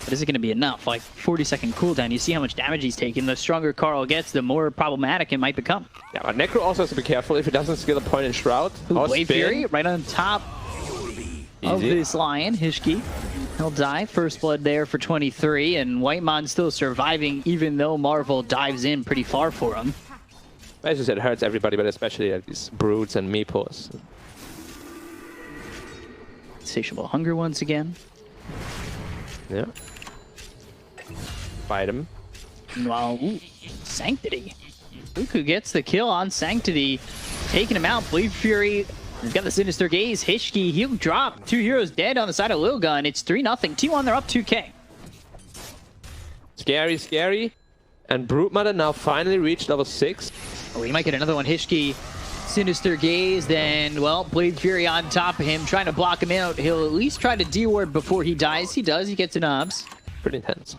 But is it going to be enough? Like 40-second cooldown. You see how much damage he's taking. The stronger Carl gets, the more problematic it might become. Yeah, but Necro also has to be careful if he doesn't skill a point in Shroud. Blade Fury right on top of this Lion. Hishki, he'll die. First blood there for 23, and Whitemon still surviving even though Marvel dives in pretty far for him. As you said, it hurts everybody, but especially these brutes and meeples. Insatiable hunger once again. Yeah. Fight him. Wow, Sanctity. Kuku gets the kill on Sanctity, taking him out. Blade Fury, he's got the Sinister Gaze. Hishki, he'll drop. 2 heroes dead on the side of LILGUN. It's 3-0. T1, they're up 2K. Scary, scary. And Brute Mother now finally reached level 6. Oh, we might get another one. Hishki, Sinister Gaze, then, well, Blade Fury on top of him, trying to block him out. He'll at least try to D-ward before he dies. He does. He gets an obs. Pretty intense.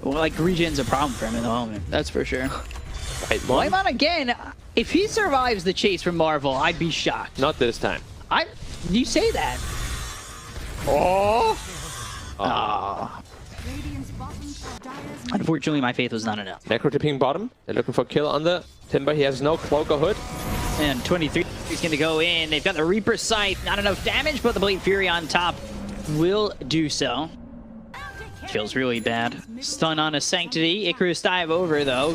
Well, like, regen's a problem for him at the moment. That's for sure. Whitemon again, if he survives the chase from Marvel, I'd be shocked. Not this time. You say that. Oh! Unfortunately, my faith was not enough. Necro tipping bottom. They're looking for kill on the Timber. He has no cloak or hood. And 23 is going to go in. They've got the Reaper Scythe. Not enough damage, but the Blade Fury on top will do so. Feels really bad. Stun on a Sanctity. Icarus dive over, though.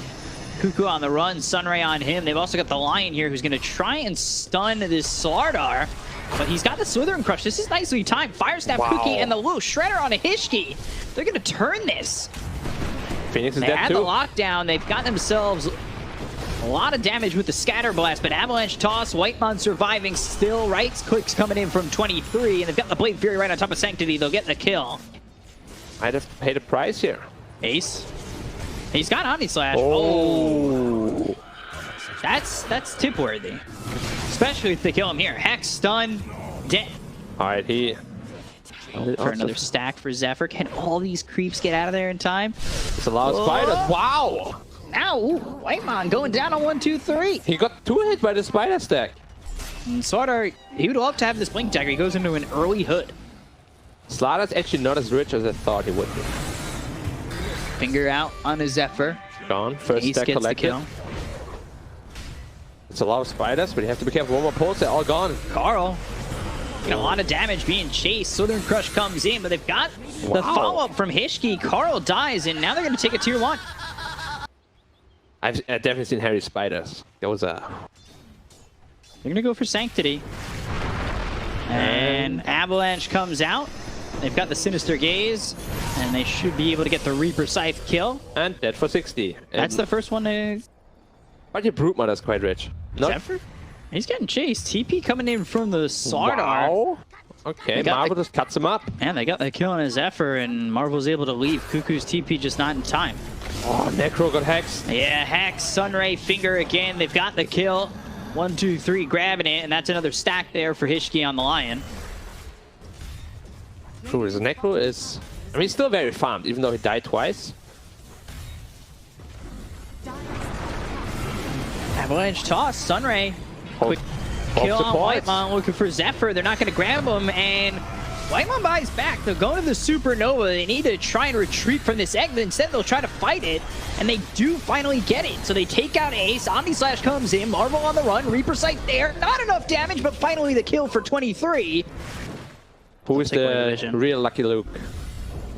Kuku on the run. Sunray on him. They've also got the Lion here who's going to try and stun this Slardar. But he's got the Slithering Crush. This is nicely timed. Fire Snap Cookie and the little Shredder on a Hishki. They're going to turn this. Phoenix is they dead had too. The lockdown. They've got themselves a lot of damage with the Scatter Blast, but Avalanche Toss, Whitemon surviving still. Right clicks coming in from 23, and they've got the Blade Fury right on top of Sanctity. They'll get the kill. I'd have paid a price here. Ace. He's got Omni Slash. Oh. That's tip worthy. Especially if they kill him here. Hex, stun, dead. Alright, he... for another stack for Zephyr. Can all these creeps get out of there in time? It's a lot of spiders. Wow! Now, Whitemon going down on 1, 2, 3. He got 2 hit by the spider stack. And Slardar, he would love to have this Blink Dagger. He goes into an early hood. Slardar's actually not as rich as I thought he would be. Finger out on a Zephyr. Gone. First Ace stack gets collected. the kill. It's a lot of spiders, but you have to be careful. One more pulse, they're all gone. Carl. A lot of damage being chased. Southern Crush comes in, but they've got the follow-up from Hishki. Carl dies, and now they're going to take a tier 1. I've definitely seen Harry Spiders. That was a... They're going to go for Sanctity. And Avalanche comes out. They've got the Sinister Gaze, and they should be able to get the Reaper Scythe kill. And dead for 60. And that's the first one to... But your Brute Mother's quite rich. Zephyr? He's getting chased. TP coming in from the Slardar. Wow. Okay, Marvel just cuts him up. And they got the kill on a Zephyr, and Marvel's able to leave. Kuku's TP just not in time. Oh, Necro got hexed. Yeah, Hex, Sunray, Finger again. They've got the kill. 1, 2, 3, grabbing it, and that's another stack there for Hishki on the Lion. True, his Necro is... I mean, he's still very farmed, even though he died twice. Avalanche Toss, Sunray. Quick kill on Whitemon, looking for Zephyr. They're not going to grab him, and Whitemon buys back. They'll go to the Supernova. They need to try and retreat from this egg, but instead they'll try to fight it, and they do finally get it. So they take out Ace. Omni Slash comes in. Marvel on the run. Reaper Sight there. Not enough damage, but finally the kill for 23. Who is the real Lucky Luke?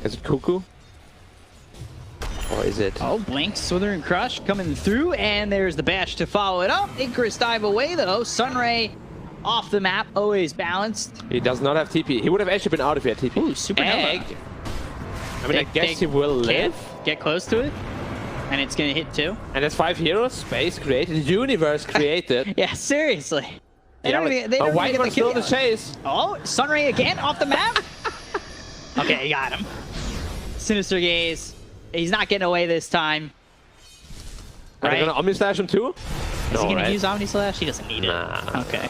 Is it Kuku? Or is it... Oh, Blink, Slithering Crush coming through, and there's the bash to follow it up. Icarus dive away, though. Sunray off the map, always balanced. He does not have TP. He would have actually been out if he had TP. Ooh, Supernova. Egg. I mean, I guess he will live. Get close to it, and it's going to hit too. And there's 5 heroes. Space created. Universe created. Yeah, seriously. They yeah, don't even get the still in the chase. Oh, Sunray again off the map. Okay, got him. Sinister Gaze. He's not getting away this time. Are they gonna Omni Slash him too? Is he gonna use Omni Slash? He doesn't need it. Okay.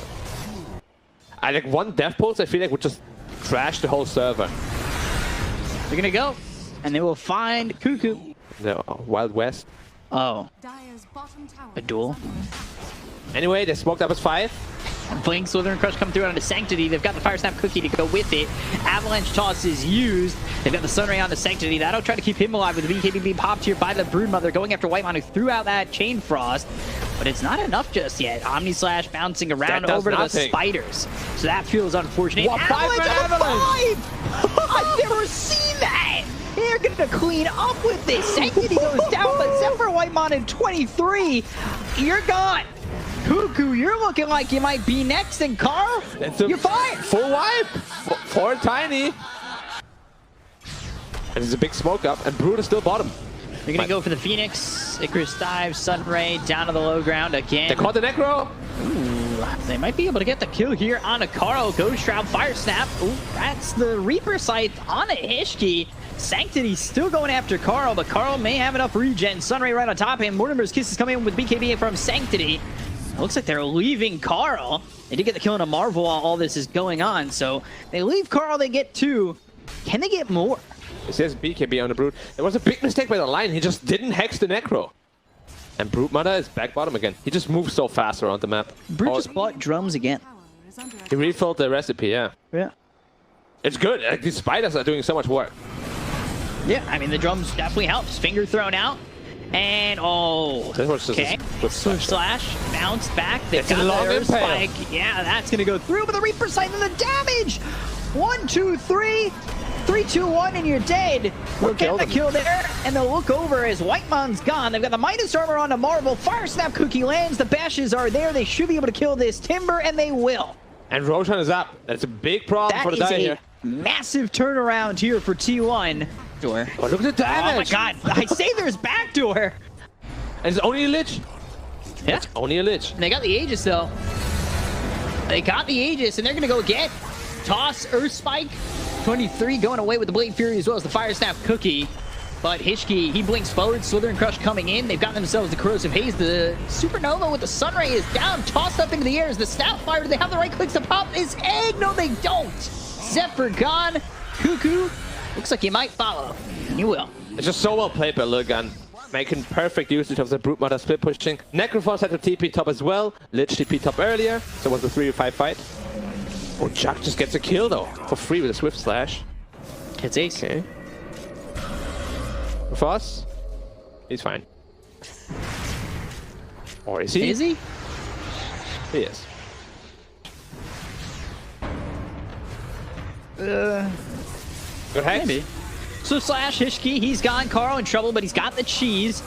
I like one Death Pulse, I feel like would just crash the whole server. They're gonna go, and they will find Kuku. The Wild West. Oh. A duel? Anyway, they smoked up as 5. Blink, Slither, and Crush come through onto Sanctity. They've got the Fire Snap Cookie to go with it. Avalanche Toss is used. They've got the Sunray on the Sanctity. That'll try to keep him alive with the BKB being popped here by the Broodmother, going after Whitemon, who threw out that Chain Frost. But it's not enough just yet. Omni Slash bouncing around over to the Spiders. So that feels unfortunate. What, Avalanche! I've never seen that! They're going to clean up with this. Sanctity goes down, but Zephyr Whitemon in 23. You're gone. Kuku, you're looking like you might be next, and Carl, you're fine. Full wipe for Tiny. And there's a big smoke up, and Brood is still bottom. They're going to go for the Phoenix. Icarus dive, Sunray down to the low ground again. They caught the Necro. Ooh, they might be able to get the kill here on a Carl. Ghost Shroud, Fire Snap. Ooh, that's the Reaper Scythe on a Hishki. Sanctity still going after Carl, but Carl may have enough regen. Sunray right on top of him. Mortimer's Kiss is coming in with BKB from Sanctity. It looks like they're leaving Carl. They did get the kill on a Marvel while all this is going on, so they leave Carl, they get 2. Can they get more? It says BKB on the Brood. It was a big mistake by the line. He just didn't hex the Necro. And Broodmother is back bottom again. He just moves so fast around the map. Brood just bought drums again. He refilled the recipe, yeah. Yeah. It's good. Like, these spiders are doing so much work. Yeah, I mean, the drums definitely helps. Finger thrown out. And, oh, this was just okay. Swift Slash, bounced back. They've got a long their impale. spike. Yeah, that's going to go through, but the Reaper Scythe and the damage. 1, 2, 3. 3, 2, 1, and you're dead. We'll get the kill there, and they'll look over as Whitemon's gone. They've got the Midas Armor on the Marvel. Fire Snap Cookie lands. The bashes are there. They should be able to kill this Timber, and they will. And Roshan is up. That's a big problem for the Dire here. Massive turnaround here for T1. Door. Oh, look at the damage. Oh my god. I say there's backdoor. And it's only a Lich. Yeah. It's only a Lich. And they got the Aegis, though. They got the Aegis, and they're going to go get Toss, Earth Spike. 23 going away with the Blade Fury as well as the Fire Snap Cookie. But Hishki, he blinks forward. Slither and Crush coming in. They've got themselves the Corrosive Haze. The Supernova with the Sunray is down, tossed up into the air as the Snapfire. Do they have the right clicks to pop this egg? No, they don't. Zephyr gone. Kuku looks like he might follow. He will. It's just so well played by LILGUN. Making perfect usage of the Broodmother split pushing. Necrophos had the TP top as well. Lich TP top earlier. So it was a 3v5 fight. Oh, Jack just gets a kill though, for free with a Swift Slash. Hits Ace. Okay. Foss? He's fine. Or is he? Is he? He is. Good hex? Maybe. So Slash, Hishki, he's gone. Carl in trouble, but he's got the cheese.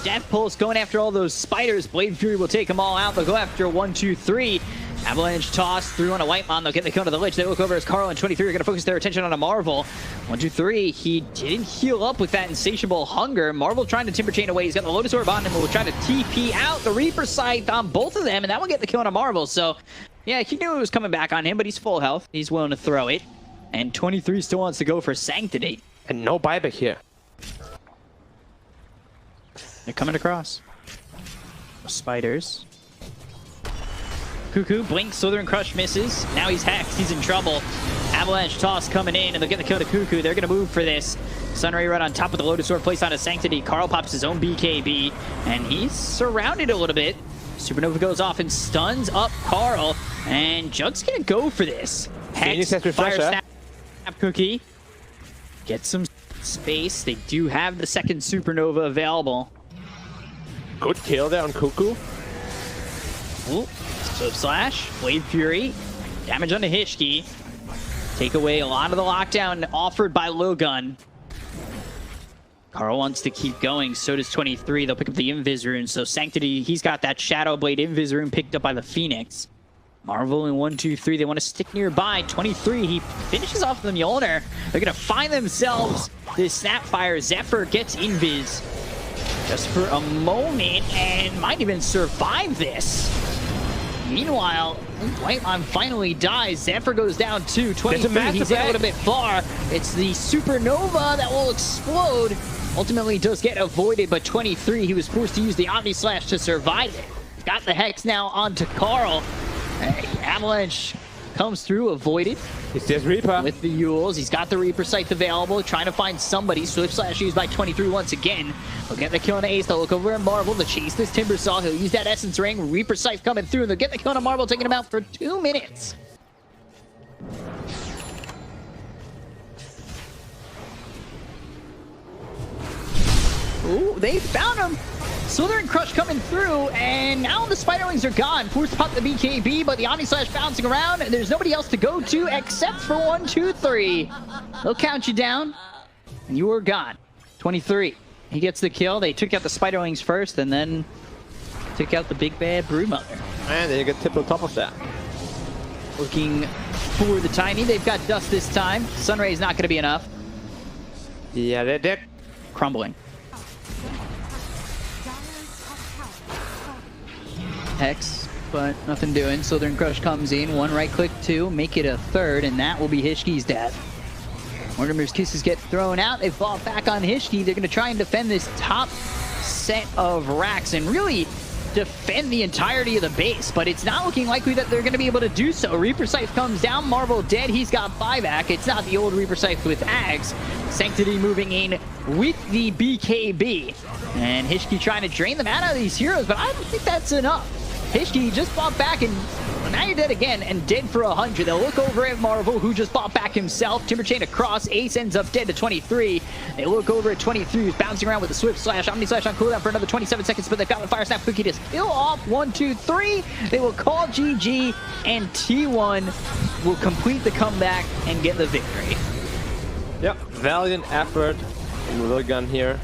Death Pulse going after all those spiders. Blade Fury will take them all out. They'll go after 1, 2, 3. Avalanche toss through on a Whitemon. They'll get the kill to the Lich. They look over as Carl and 23 are going to focus their attention on a Marvel. 1, 2, 3. He didn't heal up with that insatiable hunger. Marvel trying to Timber Chain away. He's got the Lotus Orb on him. We'll try to TP out the Reaper Scythe on both of them, and that will get the kill on a Marvel. So, yeah, he knew it was coming back on him, but he's full health. He's willing to throw it. And 23 still wants to go for Sanctity. And no buyback here. They're coming across. Spiders. Kuku blinks, Slither and Crush misses. Now he's hexed. He's in trouble. Avalanche toss coming in, and they'll get the kill to Kuku. They're going to move for this. Sunray right on top with the Lotus Sword placed on a Sanctity. Carl pops his own BKB, and he's surrounded a little bit. Supernova goes off and stuns up Carl, and Jug's going to go for this. Hex, Fire Snap Cookie. Get some space. They do have the second Supernova available. Good kill there on Kuku. Ooh. Swift Slash, Blade Fury, damage on the Hishki. Take away a lot of the lockdown offered by LILGUN. Carl wants to keep going, so does 23. They'll pick up the Invis Rune, so Sanctity, he's got that Shadow Blade Invis Rune picked up by the Phoenix. Marvel in 1, 2, 3, they want to stick nearby. 23, he finishes off the Mjolnir. They're going to find themselves this Snapfire. Zephyr gets Invis just for a moment and might even survive this. Meanwhile, Whitemon finally dies. Zephyr goes down too. 23, he's in a little bit far. It's the Supernova that will explode. Ultimately does get avoided, but 23, he was forced to use the Omni Slash to survive it. Got the Hex now onto Carl. Avalanche comes through, avoided. He says Reaper. With the Yules, he's got the Reaper Scythe available, trying to find somebody. Swift Slash used by 23 once again. He'll get the kill on Ace, they'll look over at Marvel to chase this Timber Saw. He'll use that Essence Ring, Reaper Scythe coming through, and they'll get the kill on Marvel, taking him out for 2 minutes. Ooh, they found him! Slither and Crush coming through, and now the Spiderlings are gone. Forced to pop the BKB, but the Omni Slash bouncing around, and there's nobody else to go to except for 1, 2, 3. They'll count you down, and you are gone. 23. He gets the kill. They took out the Spiderlings first, and then took out the big bad Broodmother. And they get tipped on top of that. Looking for the Tiny. They've got Dust this time. Sunray's not going to be enough. Yeah, they're Crumbling. Hex, but nothing doing. Southern Crush comes in, 1 right click, 2, make it a 3rd, and that will be Hishki's death. Mortimer's Kisses get thrown out. They fall back on Hishki. They're going to try and defend this top set of racks and really defend the entirety of the base, but it's not looking likely that they're going to be able to do so. Reaper Scythe comes down, Marvel dead, he's got buyback. It's not the old Reaper Scythe with Ags. Sanctity moving in with the BKB. And Hishki trying to drain them out of these heroes, but I don't think that's enough. Hishki just fought back, and now you're dead again, and dead for 100. They'll look over at Marvel, who just fought back himself. Timber Chain across. Ace ends up dead to 23. They look over at 23, who's bouncing around with the Swift Slash. Omni Slash on cooldown for another 27 seconds, but they've got the Fire Snap Cookie to kill off 1, 2, 3. They will call GG, and T1 will complete the comeback and get the victory. Yep, valiant effort from LILGUN here.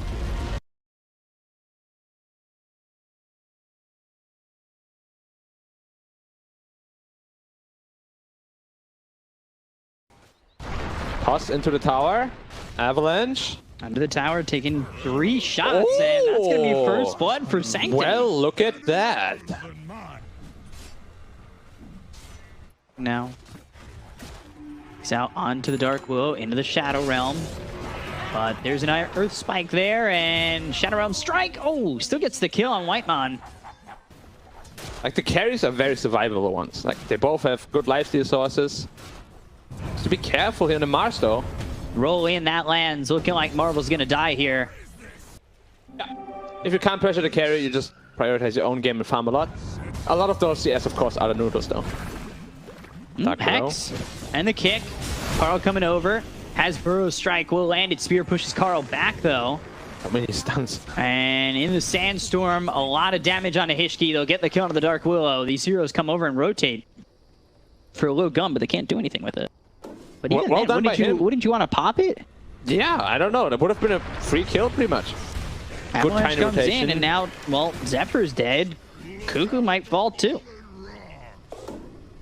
Toss into the tower. Avalanche. Under the tower, taking 3 shots, and that's going to be first blood for Sanctity. Well, look at that. Now, he's out onto the Dark Willow, into the Shadow Realm. But there's an Earth Spike there, and Shadow Realm Strike. Oh, still gets the kill on Whitemon. Like, the carries are very survivable ones. Like, they both have good lifesteal sources. So be careful here in the Mars, though. Roll in, that lands. Looking like Marvel's gonna die here. Yeah. If you can't pressure the carry, you just prioritize your own game and farm a lot. A lot of those CS, of course, are the noodles, though. Hex and the kick. Carl coming over. Has Burrow Strike, will land it. Spear pushes Carl back, though. How many stuns? And in the Sandstorm, a lot of damage on a Hishki. They'll get the kill on the Dark Willow. These heroes come over and rotate for a little gun, but they can't do anything with it. But even well then, done by him. Wouldn't you want to pop it? Yeah, I don't know. That would have been a free kill, pretty much. Good Avalanche tiny comes rotation. in, and now, well, Zephyr's dead. Kuku might fall too.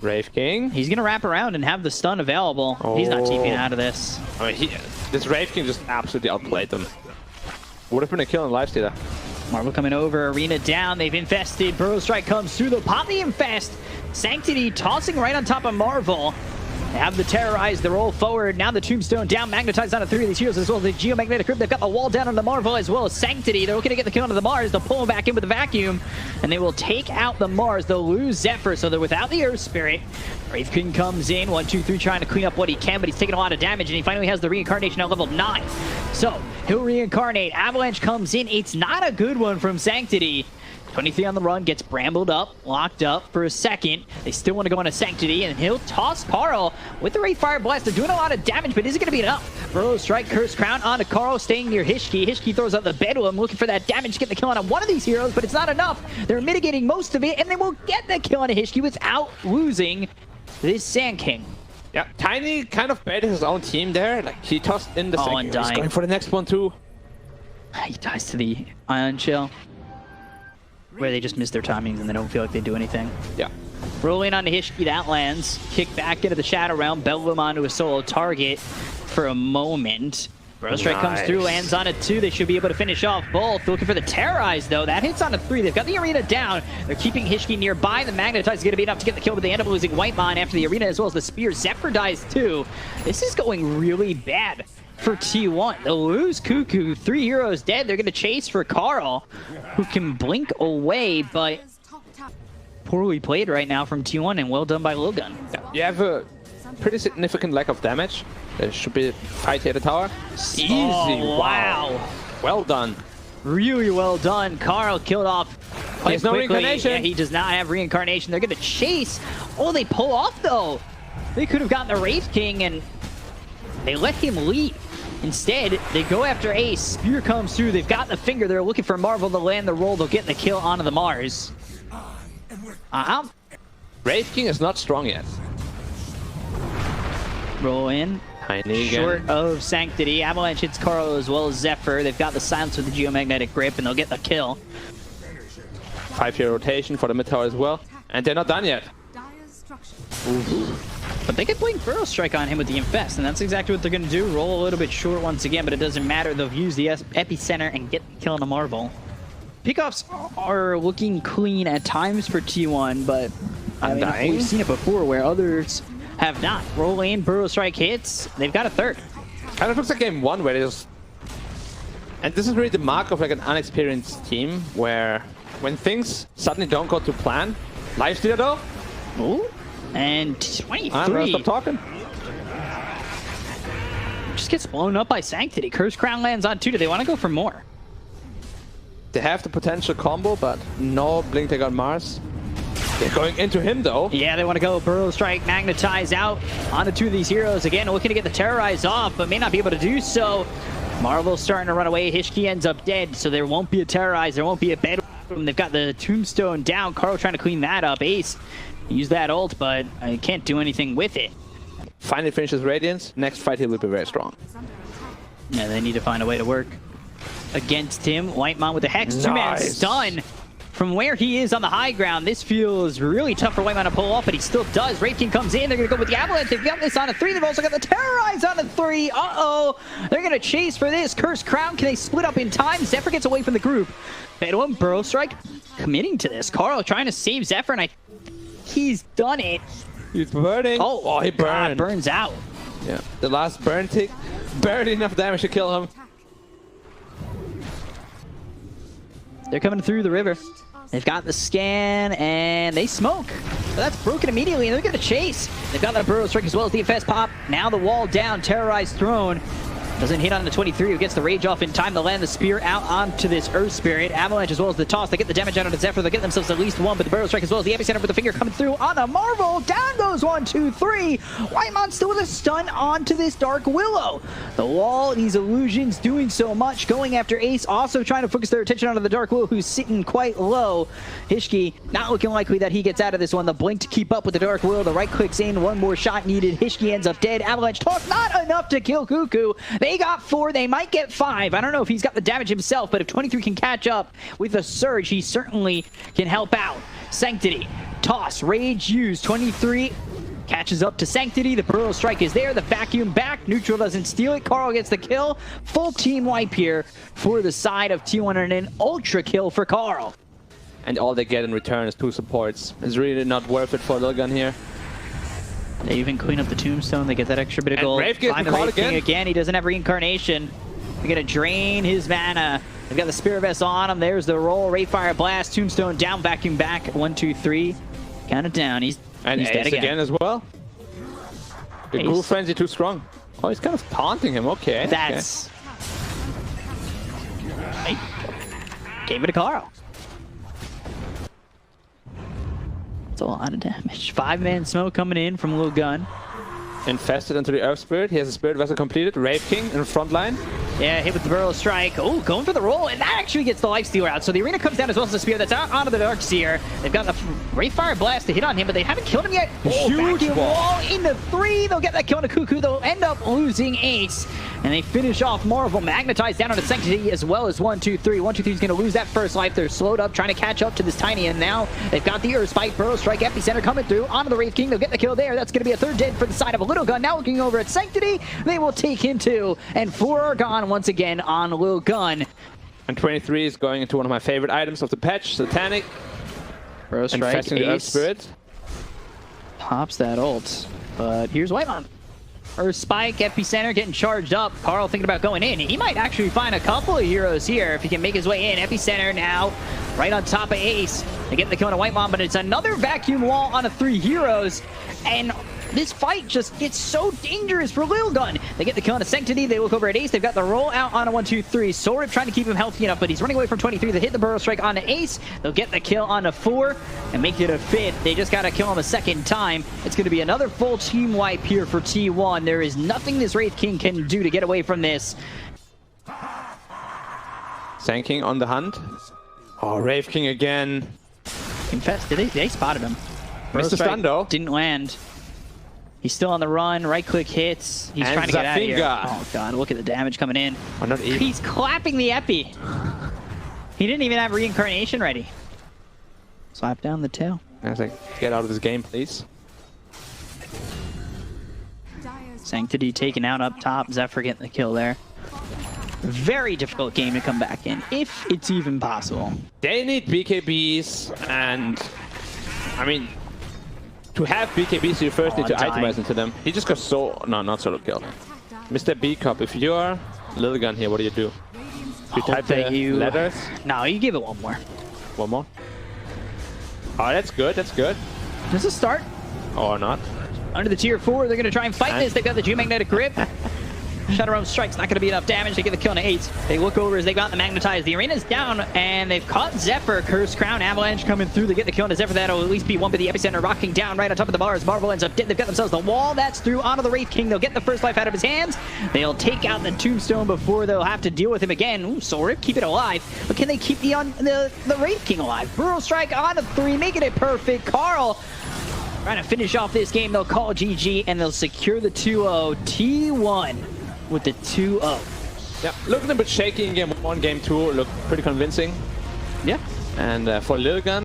Wraith King. He's going to wrap around and have the stun available. He's not TPing out of this. I mean, this Wraith King just absolutely outplayed them. Would have been a kill in lifestealer. Marvel coming over, Arena down. They've infested. Burrow Strike comes through. They'll pop the infest. Sanctity tossing right on top of Marvel. They have the Terrorize, the roll forward. Now the Tombstone down, magnetized onto 3 of these heroes as well as the Geomagnetic Grip. They've got the wall down on the Marvel as well as Sanctity. They're looking to get the kill onto the Mars. They'll pull him back in with the Vacuum, and they will take out the Mars. They'll lose Zephyr, so they're without the Earth Spirit. Wraith King comes in, 1, 2, 3, trying to clean up what he can, but he's taking a lot of damage, and he finally has the Reincarnation at level 9. So he'll reincarnate. Avalanche comes in. It's not a good one from Sanctity. 23 on the run, gets brambled up, locked up for a second. They still want to go on a Sanctity, and he'll toss Carl with the Wraith Fire Blast. They're doing a lot of damage, but is it going to be enough? Burrow Strike, Curse Crown onto Carl, staying near Hishki. Hishki throws out the Bedlam, looking for that damage to get the kill on one of these heroes, but it's not enough. They're mitigating most of it, and they will get the kill on a Hishki without losing this Sand King. Yeah, Tiny kind of baited his own team there. Like, he tossed in the second. He's Undying. going for the next one, too. He dies to the Ion Shell, where they just miss their timings and they don't feel like they do anything. Yeah. Rolling on to Hishki, that lands. Kick back into the Shadow Realm, Bedlam onto a solo target for a moment. Burrow Strike comes through, lands on it 2. They should be able to finish off both. Looking for the Terrorize, though. That hits on a 3. They've got the Arena down. They're keeping Hishki nearby. The Magnetize is going to be enough to get the kill, but they end up losing Whitemon after the Arena as well as the Spear. Zephyr dies, too. This is going really bad for T1. They'll lose Kuku. 3 heroes dead. They're going to chase for Carl, who can blink away, but poorly played right now from T1, and well done by LILGUN. Yeah, you have a pretty significant lack of damage. There should be a fight here at the tower. Easy. Oh, wow. Well done. Really well done. Karl killed off quite He has no quickly. reincarnation. Yeah, he does not have reincarnation. They're going to chase. Oh, they pull off, though. They could have gotten the Wraith King, and they let him leave. Instead, they go after Ace. Spear comes through. They've got the finger. They're looking for Marvel to land the roll. They'll get the kill onto the Mars. Wraith King is not strong yet. Roll in. Tiny Short again. of Sanctity. Avalanche hits Karl as well as Zephyr. They've got the silence with the geomagnetic grip, and they'll get the kill. 5-year rotation for the mid tower as well. And they're not done yet. But they could blink Burrow Strike on him with the Infest, and that's exactly what they're going to do. Roll a little bit short once again, but it doesn't matter. They'll use the Epicenter and get the kill on the Marvel. Pickoffs are looking clean at times for T1, but I mean, we've seen it before where others have not. Roll in, Burrow Strike hits. They've got a third. Kind of looks like game 1 where they just... And this is really the mark of like an unexperienced team, where when things suddenly don't go to plan, Lifestealer though. Ooh. And 23. I'm gonna stop talking. Just gets blown up by Sanctity. Curse Crown lands on 2. Do they want to go for more? They have the potential combo, but no Blink Take on Mars. They're going into him though. Yeah, they want to go Burrow Strike, Magnetize out onto 2 of these heroes. Again, looking to get the Terrorize off, but may not be able to do so. Marvel's starting to run away. Hishki ends up dead, so there won't be a Terrorize. There won't be a bed. They've got the Tombstone down. Karl trying to clean that up. Ace use that ult, but I can't do anything with it. Finally finishes Radiance. Next fight he will be very strong. Yeah, they need to find a way to work against him. Whitemon with the Hex. 2-man stun from where he is on the high ground. This feels really tough for Whitemon to pull off, but he still does. Wraith King comes in. They're going to go with the Avalanche. They've got this on a 3. They've also got the Terrorize on a 3. Uh-oh. They're going to chase for this. Cursed Crown. Can they split up in time? Zephyr gets away from the group. Bedouin, Burrow Strike committing to this. Karl trying to save Zephyr, and he's done it. He's burning. Oh, he burned. God, burns out. Yeah, the last burn tick. Barely enough damage to kill him. They're coming through the river. They've got the scan, and they smoke. So that's broken immediately, and they're going to chase. They've got that Burrow Strike as well as the DPS pop. Now the wall down, Terrorized Throne. Doesn't hit on the 23, who gets the rage off in time to land the spear out onto this Earth Spirit. Avalanche as well as the toss. They get the damage out on the Zephyr. They'll get themselves at least 1, but the Burrow Strike as well as the Epicenter with the finger coming through on the Marvel. Down goes 1, 2, 3. Whitemon still with a stun onto this Dark Willow. The wall, these illusions doing so much. Going after Ace, also trying to focus their attention onto the Dark Willow, who's sitting quite low. Hishki not looking likely that he gets out of this one. The blink to keep up with the Dark Willow. The right clicks in. 1 more shot needed. Hishki ends up dead. Avalanche toss, not enough to kill Kuku. They got 4. They might get 5. I don't know if he's got the damage himself, but if 23 can catch up with the surge, he certainly can help out. Sanctity, toss, rage used. 23 catches up to Sanctity. The Burrow Strike is there. The vacuum back. Neutral doesn't steal it. Karl gets the kill. Full team wipe here for the side of T1 and an ultra kill for Karl. And all they get in return is 2 supports. It's really not worth it for LILGUN here. They even clean up the Tombstone. They get that extra bit of gold. Brave gets caught again. He doesn't have reincarnation. They're going to drain his mana. They've got the Spirit Vessel on him. There's the roll. Rayfire Blast. Tombstone down. Vacuum back. 1, 2, 3. Count it down. He's dead again as well. The Ghoul Frenzy too strong. Oh, he's kind of taunting him. Okay. That's... Okay. Gave it to Karl. That's a lot of damage. 5-man smoke coming in from LILGUN. Infested into the Earth Spirit. He has a Spirit Vessel completed. Wraith King in the front line. Yeah, hit with the Burrow Strike. Oh, going for the roll, and that actually gets the Lifestealer out. So the arena comes down as well as the Spear that's out onto the Darkseer. They've got the Wraithfire Blast to hit on him, but they haven't killed him yet. Huge vacuum wall into 3. They'll get that kill on the Kuku. They'll end up losing Ace. And they finish off Marvel. Magnetized down on the Sanctity as well as 1, 2, 3. 1, 2, 3 is going to lose that first life. They're slowed up, trying to catch up to this Tiny, and now they've got the Earth Spike. Burrow Strike Epicenter coming through onto the Wraith King. They'll get the kill there. That's going to be a 3rd dead for the side of a LILGUN. Now looking over at Sanctity. They will take him too. And 4 are gone once again on LILGUN. And 23 is going into one of my favorite items of the patch, Satanic. Burrow Strike, infesting the Earth Spirit. Pops that ult. But here's Whitemon. or Spike, Epicenter getting charged up. Carl thinking about going in. He might actually find a couple of heroes here if he can make his way in. Epicenter now right on top of Ace. They get the kill on a White Mom, but it's another vacuum wall on a 3 heroes. And this fight just gets so dangerous for LILGUN. They get the kill on a Sanctity. They look over at Ace. They've got the roll out on a 1-2-3. Sorip trying to keep him healthy enough, but he's running away from 23. They hit the Burrow Strike on the Ace. They'll get the kill on a 4 and make it a 5th. They just got to kill him a 2nd time. It's going to be another full team wipe here for T1. There is nothing this Wraith King can do to get away from this. Sand King on the hunt. Oh, Wraith King again. Confess, they spotted him. Mr. Stun though. Didn't land. He's still on the run. Right click hits. He's trying to get out of here. Oh god, look at the damage coming in. Oh, not even. He's clapping the epi. He didn't even have reincarnation ready. Slap down the tail. I was like, get out of this game, please. Sanctity taken out up top. Zephyr getting the kill there. Very difficult game to come back in, if it's even possible. They need BKBs, and I mean, to have BKBs, you first need to itemize into them. He just got not solo kill. Mr. B Cup, if you're LILGUN here, what do? You type the letters? No, you give it one more. One more? Oh, that's good, that's good. Just a start. Or not. Under the tier 4, they're going to try and fight this. They've got the Geomagnetic Grip. Shadow Realm Strike's not going to be enough damage to get the kill on the 8. They look over as they got the Magnetize. The arena's down, and they've caught Zephyr. Curse Crown Avalanche coming through. They get the kill on the Zephyr. That'll at least be one, but the Epicenter rocking down right on top of the bars. Marvel ends up dead. They've got themselves the wall. That's through onto the Wraith King. They'll get the first life out of his hands. They'll take out the Tombstone before they'll have to deal with him again. Ooh, Sorip, keep it alive. But can they keep the Wraith King alive? Burrow Strike on a 3, making it perfect. Carl trying to finish off this game. They'll call GG, and they'll secure the 2-0. T1 with the 2-0. Yeah, looking a bit shaky in game 1, game 2, looked pretty convincing. Yeah. And for LILGUN,